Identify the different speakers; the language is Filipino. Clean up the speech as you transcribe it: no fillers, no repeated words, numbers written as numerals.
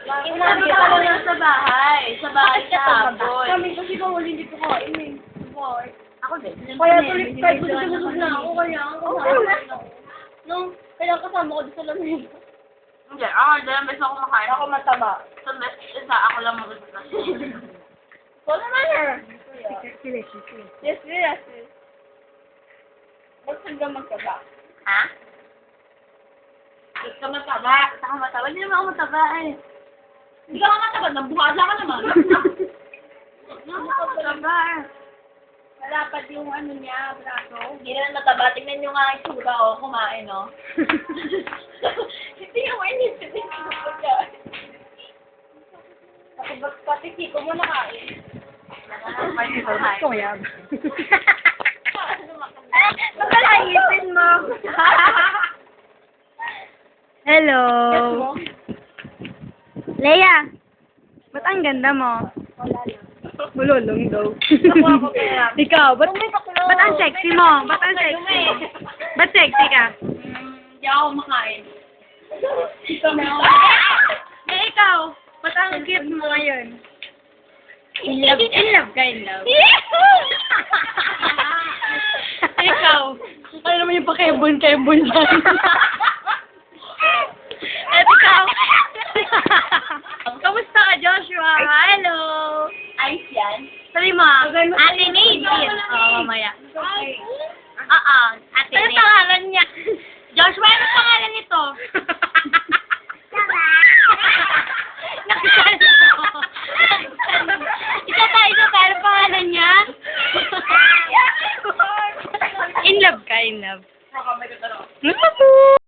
Speaker 1: Inabi ka lang lang sa bahay. Sa bahay sa hapon.
Speaker 2: Kami kasi bawal hindi po kain eh. Boy.
Speaker 1: Ako din.
Speaker 2: Kaya tuloy kahit busog na ako, kaya ako nung kaya kasama ko doon sa lamig.
Speaker 1: Hindi, ako dahil beses ako makain.
Speaker 2: Ako mataba.
Speaker 1: Sa best isa, ako lang mag-isa.
Speaker 2: Wala naman her. Yes, yes. Bakit ka magtaba?
Speaker 1: Ha? Hindi ka mataba. Hindi ka mataba. Hindi naman ako mataba eh.
Speaker 2: Hindi ka mataba, nabuhasa ka naman.
Speaker 1: Hindi ako mataba eh.
Speaker 2: Malapad yung ano niya, braso.
Speaker 1: Hindi naman mataba. Tingnan nyo nga ang itsura ko. Kumain, no?
Speaker 2: Hindi yung inisip din ko pagkain. Pati siko mo nakain.
Speaker 1: Kuyab.
Speaker 2: Pagkalahitin mo.
Speaker 3: Hello.
Speaker 2: Yes mo?
Speaker 3: Leia, ba't ang ganda mo? Bululong daw.
Speaker 2: Nakuha ko pera.
Speaker 3: Ikaw, ba't ang sexy mo? Ba't ang sexy mo? Ba't sexy ka?
Speaker 2: Hindi ako makain.
Speaker 3: Eh, ikaw, ba't ang cute mo ngayon? In love ka, in love. Ikaw, ano naman yung pakebon dyan?